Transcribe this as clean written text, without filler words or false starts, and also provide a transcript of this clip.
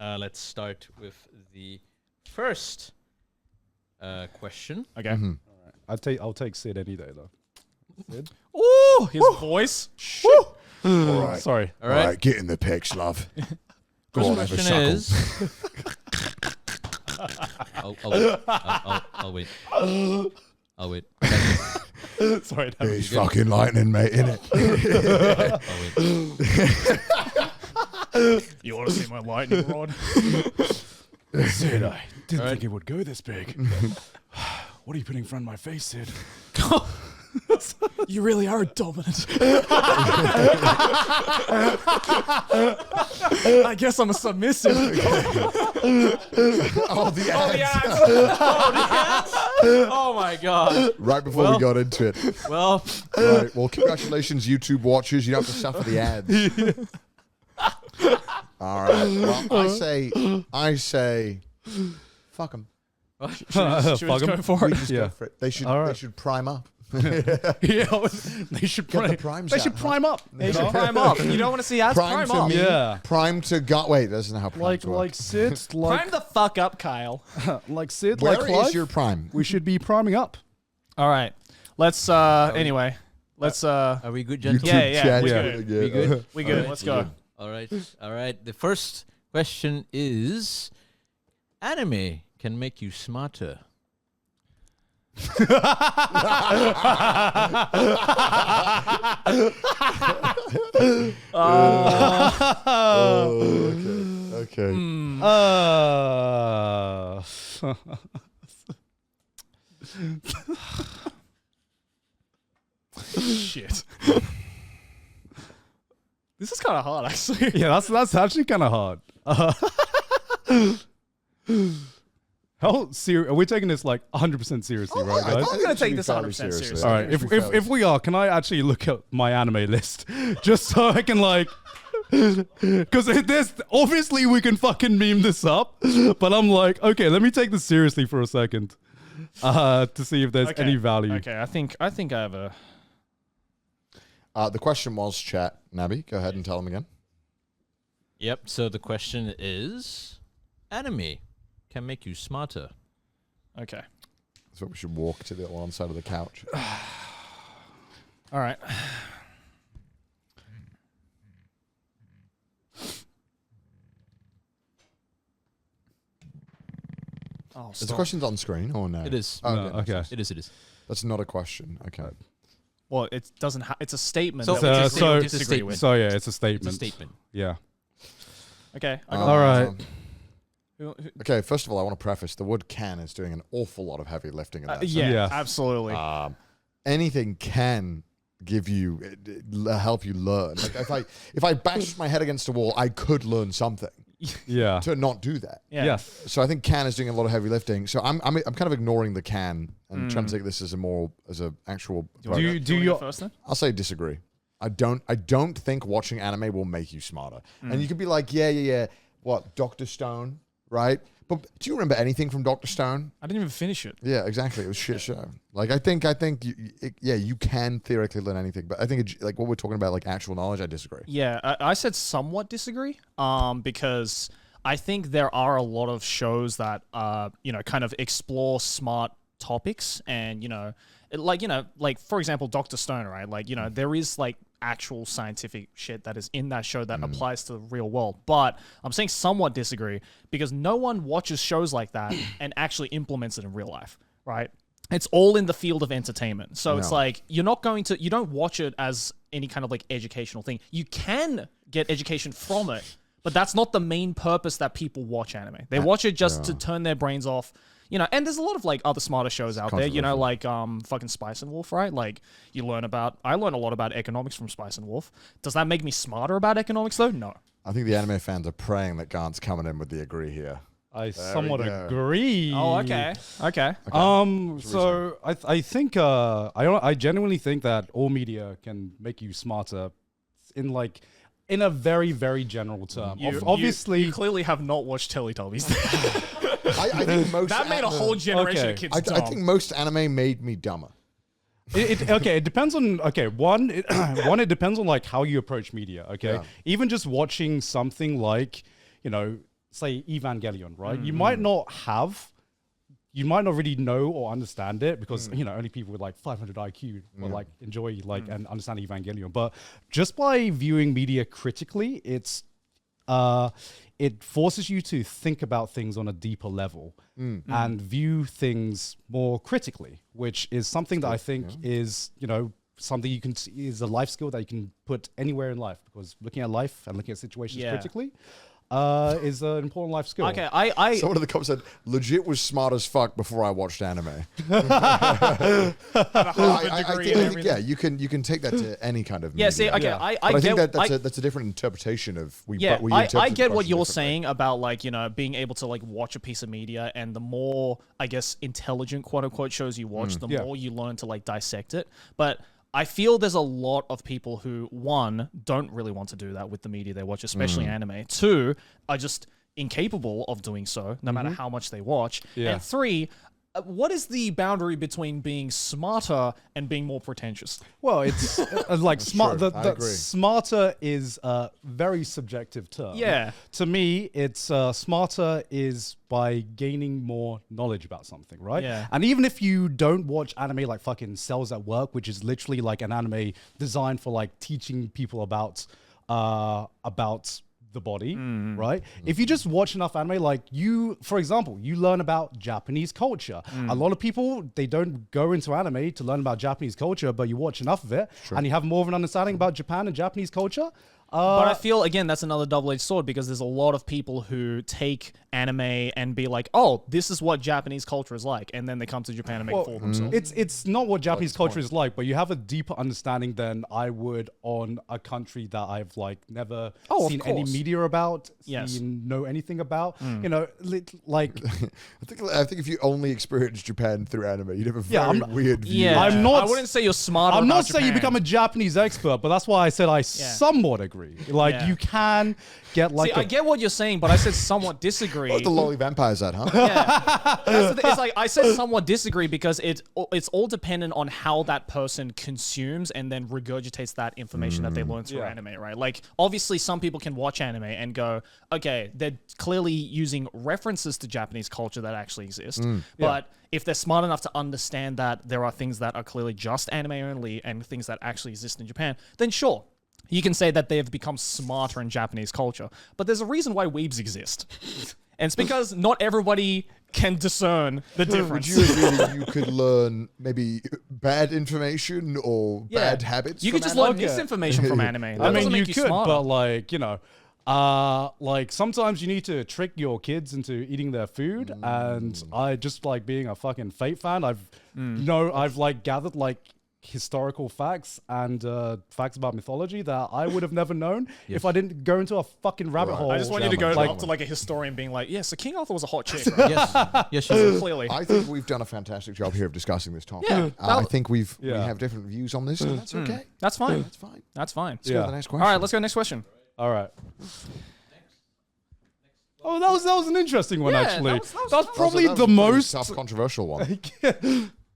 Let's start with the first question. Okay. Mm-hmm. I'll take Sid any day though. Sid? Ooh, his voice. All right. Sorry. All right. Get in the pics, love. Go First on, have a question suckle. is. I'll wait. I'll wait. Sorry. He's fucking lightning, mate, innit? I'll wait. You want to see my lightning rod? Sid, I didn't All right. think it would go this big. What are you putting in front of my face, Sid? You really are dominant. I guess I'm a submissive. Oh, the ads. Oh my god. Right before we got into it. Well, Right. Well, congratulations, YouTube watchers. You don't have to suffer the ads. All right. Well, I say, fuck them. Should we just go for it? Yeah. Go for it. They should. All right. They should prime up. Yeah, they should Get the prime. primes They out, should huh? prime up. They should prime up. You don't want to see ads? Prime to up. me. Yeah. Prime to God. Wait, that's not how primes work. Like Sid, Prime the fuck up, Kyle. like Sid, Where like is Clive. your prime? We should be priming up. All right. Let's, anyway. Let's, are we good, gentlemen? Yeah, chat. we're Yeah. good. We good? We good. Alright. Let's go. All right. All right. The first question is: anime can make you smarter. Okay. Shit. This is kind of hard, actually. Yeah, that's actually kind of hard. How serious? Are we taking this like 100% seriously, right, I guys? think I'm gonna it should take be this fairly 100% serious, seriously. yeah. All right, if we are, can I actually look at my anime list just so I can like, because there's obviously we can fucking meme this up, but I'm like, okay, let me take this seriously for a second, to see if there's any value. Okay, I think I have a. The question was, chat. Nabi, go ahead and tell them again. Yep. So the question is: anime can make you smarter. Okay. So we should walk to the one side of the couch. All right. Oh, Is the stop. questions on screen or no? It is. Oh, No, okay. okay. It is. It is. That's not a question. Okay. Well, it doesn't. It's a statement. So- that we So- disagree so- with. So yeah, it's a It's a statement. statement. Yeah. Okay. I Uh, got All right. who- Okay, first of all, I want to preface the word can is doing an awful lot of heavy lifting in that. sense. yeah, Yeah. absolutely. Anything can give you, help you learn. Like if I bashed my head against a wall, I could learn something Yeah. to not do that. yeah. Yes. So I think can is doing a lot of heavy lifting. So I'm kind of ignoring the can and trying to take this as a actual. Do you go first then? I'll say disagree. I don't think watching anime will make you smarter. And you could be like, yeah. What, Dr. Stone, right? But do you remember anything from Dr. Stone? I didn't even finish it. Yeah, exactly. It was a shit show. Like I think you can theoretically learn anything, but I think like what we're talking about, like actual knowledge, I disagree. Yeah, I said somewhat disagree. Because I think there are a lot of shows that kind of explore smart topics, and like for example, Dr. Stone, right? Like there is like actual scientific shit that is in that show that applies to the real world. But I'm saying somewhat disagree because no one watches shows like that and actually implements it in real life, right? It's all in the field of entertainment. So it's No. like you don't watch it as any kind of like educational thing. You can get education from it, but that's not the main purpose that people watch anime. They watch it just to turn their brains off. And there's a lot of like other smarter shows out there, like fucking Spice and Wolf, right? Like I learn a lot about economics from Spice and Wolf. Does that make me smarter about economics though? No. I think the anime fans are praying that Gant's coming in with the agree here. I we somewhat go. agree. Oh, okay. So I think I genuinely think that all media can make you smarter in a very, very general term. Obviously, you clearly have not watched Teletubbies. I think most That made a whole generation of kids I dumb. think most anime made me dumber. it depends on one it depends on like how you approach media. Okay, Yeah. even just watching something like say Evangelion, right? You might not really know or understand it because only people with like 500 IQ will like enjoy like and understand Evangelion. But just by viewing media critically, it forces you to think about things on a deeper level and view things more critically, which is something that I think is something you can is a life skill that you can put anywhere in life, because looking at life and looking at situations critically is an important life skill. Okay, I Someone in the comments said, legit was smart as fuck before I watched anime. I think, yeah, you can take that to any kind of media. see, okay, Yeah. I But I get think that's a different interpretation of we I interpret get the what question you're differently. saying about like, being able to like watch a piece of media, and the more, I guess, intelligent quote unquote shows you watch, the more you learn to like dissect it. But I feel there's a lot of people who, one, don't really want to do that with the media they watch, especially anime. Two, are just incapable of doing so, no matter how much they watch. Yeah. And three, what is the boundary between being smarter and being more pretentious? Well, it's like smart. true. I The agree. smarter is a very subjective term. Yeah. To me, it's smarter is by gaining more knowledge about something, right? Yeah. And even if you don't watch anime like fucking Cells at Work, which is literally like an anime designed for like teaching people about the body, right? If you just watch enough anime, like for example, you learn about Japanese culture. A lot of people, they don't go into anime to learn about Japanese culture, but you watch enough of it and you have more of an understanding about Japan and Japanese culture. But I feel, again, that's another double-edged sword, because there's a lot of people who take anime and be like, oh, this is what Japanese culture is like, and then they come to Japan and make it for themselves. It's not what Japanese culture is like, but you have a deeper understanding than I would on a country that I've like never Oh, of seen any course. media about, Yes. know anything about. Like I think if you only experienced Japan through anime, you'd have a very I'm not- weird view. Yeah, I'm not- I wouldn't say you're smarter. I'm not about saying you Japan. become a Japanese expert, but that's why I said I somewhat agree. Like Yeah. you can get like See, I get what you're saying, but I said somewhat disagree. What the lolly vampires at, huh? Yeah. That's the thing. It's like I said somewhat disagree, because it's all dependent on how that person consumes and then regurgitates that information that they learned through anime, right? Like, obviously some people can watch anime and go, okay, they're clearly using references to Japanese culture that actually exist. But if they're smart enough to understand that there are things that are clearly just anime only and things that actually exist in Japan, then sure, you can say that they've become smarter in Japanese culture. But there's a reason why weebs exist. And it's because not everybody can discern the Would difference. you agree that you could learn maybe bad information or bad habits? You could from just anime? learn misinformation from anime. That I mean, doesn't you make you could, smarter. but like like sometimes you need to trick your kids into eating their food, and I just like being a fucking Fate fan. I've like gathered like historical facts and facts about mythology that I would have never known if I didn't go into a fucking rabbit Right. hole. I just want you to go Gentlemen, up to like a historian being like, yeah, so King Arthur was a hot chick. Yes, she is. Clearly. I think we've done a fantastic job here of discussing this topic. Yeah, I think we Yeah. have different views on this, and that's okay. That's fine. That's fine. That's fine. Let's go to the next question. All right, let's go next question. All right. Oh, that was an interesting one Yeah, actually. that was That's probably That was the a pretty most tough, controversial one.